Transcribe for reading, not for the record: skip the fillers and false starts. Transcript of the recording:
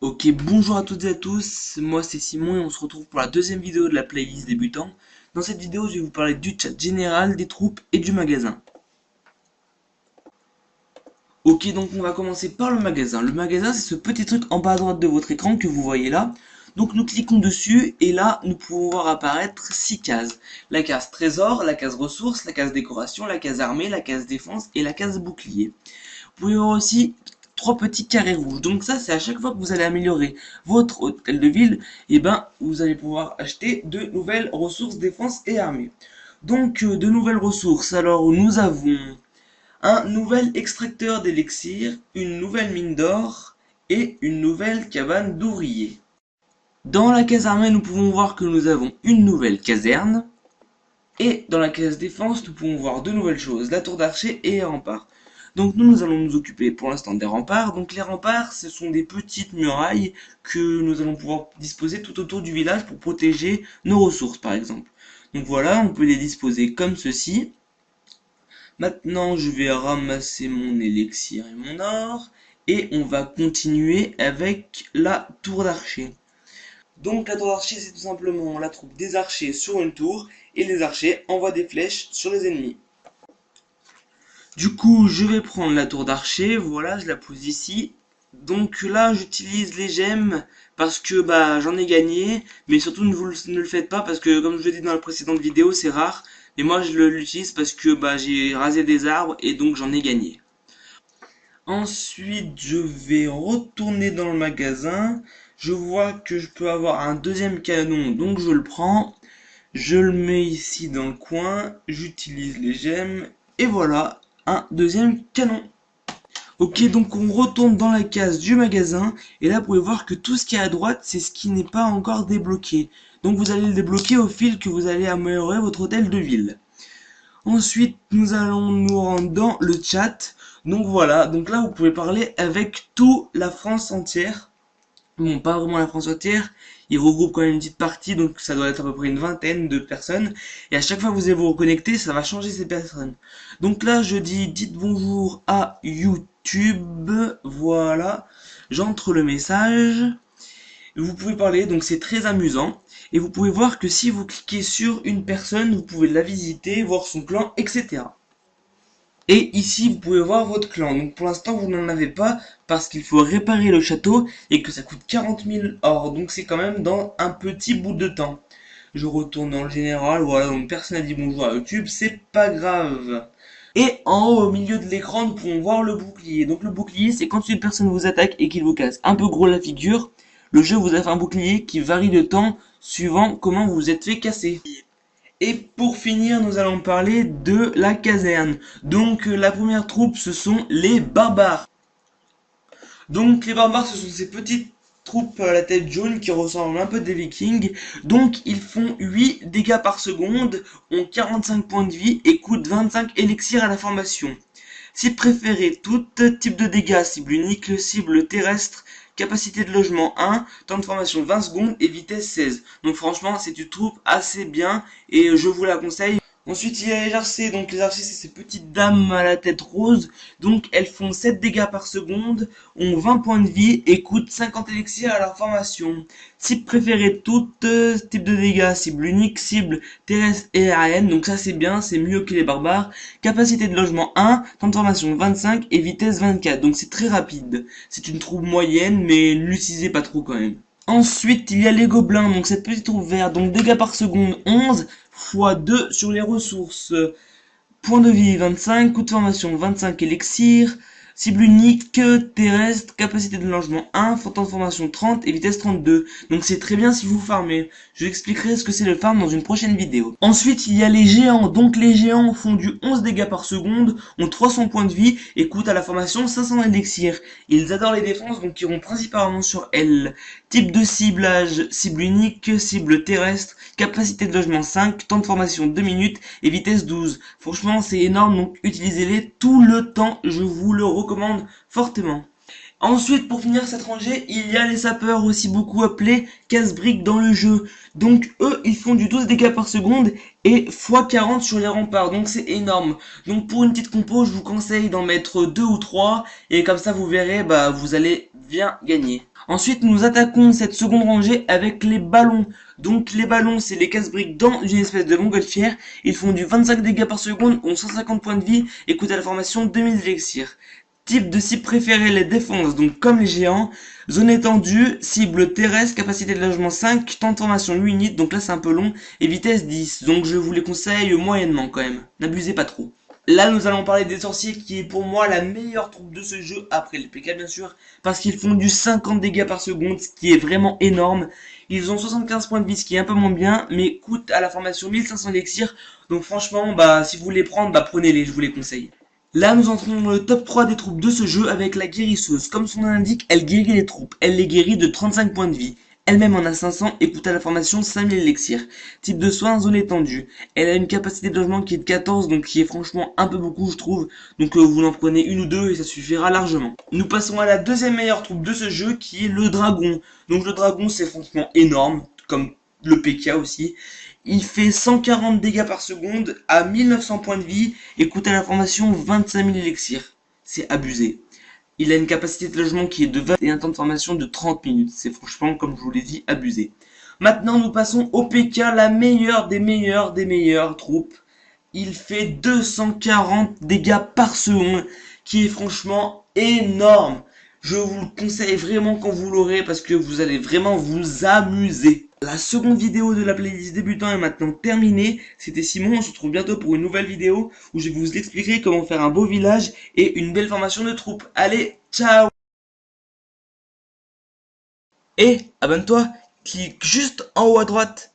Ok, bonjour à toutes et à tous, moi c'est Simon et on se retrouve pour la deuxième vidéo de la playlist débutant. Dans cette vidéo, je vais vous parler du chat général, des troupes et du magasin. Ok, donc on va commencer par le magasin. Le magasin, c'est ce petit truc en bas à droite de votre écran que vous voyez là. Donc nous cliquons dessus et là, nous pouvons voir apparaître 6 cases. La case trésor, la case ressources, la case décoration, la case armée, la case défense et la case bouclier. Vous pouvez voir aussi trois petits carrés rouges. Donc ça, c'est à chaque fois que vous allez améliorer votre hôtel de ville, et ben vous allez pouvoir acheter de nouvelles ressources défense et armée. Donc de nouvelles ressources. Alors nous avons un nouvel extracteur d'élixir, une nouvelle mine d'or et une nouvelle cabane d'ouvriers. Dans la case armée, nous pouvons voir que nous avons une nouvelle caserne. Et dans la case défense, nous pouvons voir deux nouvelles choses, la tour d'archer et les remparts. Donc nous allons nous occuper pour l'instant des remparts. Donc les remparts, ce sont des petites murailles que nous allons pouvoir disposer tout autour du village pour protéger nos ressources par exemple. Donc voilà, on peut les disposer comme ceci. Maintenant, je vais ramasser mon élixir et mon or. Et on va continuer avec la tour d'archer. Donc la tour d'archer, c'est tout simplement la troupe des archers sur une tour et les archers envoient des flèches sur les ennemis. Du coup, je vais prendre la tour d'archer, voilà, je la pose ici. Donc là, j'utilise les gemmes parce que bah j'en ai gagné, mais surtout ne le faites pas parce que comme je l'ai dit dans la précédente vidéo, c'est rare. Mais moi, je l'utilise parce que bah j'ai rasé des arbres et donc j'en ai gagné. Ensuite, je vais retourner dans le magasin. Je vois que je peux avoir un deuxième canon, donc je le prends. Je le mets ici dans le coin. J'utilise les gemmes. Et voilà, un deuxième canon. Ok, donc on retourne dans la case du magasin. Et là, vous pouvez voir que tout ce qui est à droite, c'est ce qui n'est pas encore débloqué. Donc vous allez le débloquer au fil que vous allez améliorer votre hôtel de ville. Ensuite, nous allons nous rendre dans le chat. Donc voilà, donc là vous pouvez parler avec toute la France entière. Bon, pas vraiment la France entière, il regroupe quand même une petite partie, donc ça doit être à peu près une vingtaine de personnes. Et à chaque fois que vous allez vous reconnecter, ça va changer ces personnes. Donc là, je dis dites bonjour à YouTube, voilà. J'entre le message. Vous pouvez parler, donc c'est très amusant. Et vous pouvez voir que si vous cliquez sur une personne, vous pouvez la visiter, voir son clan, etc. Et ici, vous pouvez voir votre clan. Donc pour l'instant, vous n'en avez pas parce qu'il faut réparer le château et que ça coûte 40 000 or. Donc c'est quand même dans un petit bout de temps. Je retourne dans le général. Voilà, donc personne n'a dit bonjour à YouTube. C'est pas grave. Et en haut, au milieu de l'écran, nous pouvons voir le bouclier. Donc le bouclier, c'est quand une personne vous attaque et qu'il vous casse un peu gros la figure. Le jeu vous a fait un bouclier qui varie de temps suivant comment vous vous êtes fait casser. Et pour finir, nous allons parler de la caserne. Donc la première troupe, ce sont les barbares. Donc les barbares, ce sont ces petites troupes à la tête jaune qui ressemblent un peu des vikings. Donc ils font 8 dégâts par seconde, ont 45 points de vie et coûtent 25 élixirs à la formation. Cible préférée, tout type de dégâts, cible unique, cible terrestre, capacité de logement 1, temps de formation 20 secondes et vitesse 16. Donc franchement, c'est une troupe assez bien et je vous la conseille. Ensuite, il y a les archers. Donc les archers, c'est ces petites dames à la tête rose. Donc elles font 7 dégâts par seconde, ont 20 points de vie et coûtent 50 élixirs à leur formation. Cible préférée, tout type de dégâts, cible unique, cible terrestre et aérienne. Donc ça c'est bien, c'est mieux que les barbares. Capacité de logement 1, temps de formation 25 et vitesse 24. Donc c'est très rapide. C'est une troupe moyenne, mais ne l'utilisez pas trop quand même. Ensuite, il y a les gobelins, donc cette petite troupe verte, donc dégâts par seconde 11, x 2 sur les ressources. Point de vie 25, coût de formation 25 élixirs, cible unique, terrestre, capacité de logement 1, temps de formation 30 et vitesse 32. Donc c'est très bien si vous farmez. Je vous expliquerai ce que c'est le farm dans une prochaine vidéo. Ensuite, il y a les géants. Donc les géants font du 11 dégâts par seconde, ont 300 points de vie et coûtent à la formation 500 élixirs. Ils adorent les défenses, donc iront principalement sur L. Type de ciblage, cible unique, cible terrestre, capacité de logement 5, temps de formation 2 minutes et vitesse 12. Franchement, c'est énorme, donc utilisez-les tout le temps, je vous le recommande fortement. Ensuite, pour finir cette rangée, il y a les sapeurs, aussi beaucoup appelés casse-briques dans le jeu. Donc eux, ils font du 12 dégâts par seconde et x40 sur les remparts, donc c'est énorme. Donc pour une petite compo, je vous conseille d'en mettre 2 ou 3, et comme ça vous verrez, bah vous allez vient gagner. Ensuite, nous attaquons cette seconde rangée avec les ballons. Donc les ballons, c'est les casse-briques dans une espèce de montgolfière. Ils font du 25 dégâts par seconde, ont 150 points de vie et coûtent à la formation 2000 élixirs. Type de cible préféré, les défenses, donc comme les géants. Zone étendue, cible terrestre, capacité de logement 5, temps de formation 8 minutes, donc là c'est un peu long, et vitesse 10. Donc je vous les conseille moyennement quand même, n'abusez pas trop. Là, nous allons parler des sorciers, qui est pour moi la meilleure troupe de ce jeu, après les PK bien sûr, parce qu'ils font du 50 dégâts par seconde, ce qui est vraiment énorme. Ils ont 75 points de vie, ce qui est un peu moins bien, mais coûtent à la formation 1500 élixirs. Donc franchement, si vous voulez prendre, prenez-les, je vous les conseille. Là, nous entrons dans le top 3 des troupes de ce jeu avec la guérisseuse. Comme son nom l'indique, elle guérit les troupes. Elle les guérit de 35 points de vie. Elle-même en a 500 et coûte à la formation 5000 élixirs. Type de soin, zone étendue. Elle a une capacité de logement qui est de 14, donc qui est franchement un peu beaucoup, je trouve. Donc vous en prenez une ou deux et ça suffira largement. Nous passons à la deuxième meilleure troupe de ce jeu, qui est le dragon. Donc le dragon, c'est franchement énorme, comme le PK aussi. Il fait 140 dégâts par seconde à 1900 points de vie et coûte à la formation 25 000 élixirs. C'est abusé. Il a une capacité de logement qui est de 20 et un temps de formation de 30 minutes. C'est franchement, comme je vous l'ai dit, abusé. Maintenant, nous passons au PK, la meilleure des meilleures troupes. Il fait 240 dégâts par seconde, qui est franchement énorme. Je vous le conseille vraiment quand vous l'aurez, parce que vous allez vraiment vous amuser. La seconde vidéo de la playlist débutant est maintenant terminée. C'était Simon, on se retrouve bientôt pour une nouvelle vidéo où je vous expliquerai comment faire un beau village et une belle formation de troupes. Allez, ciao! Et abonne-toi, clique juste en haut à droite.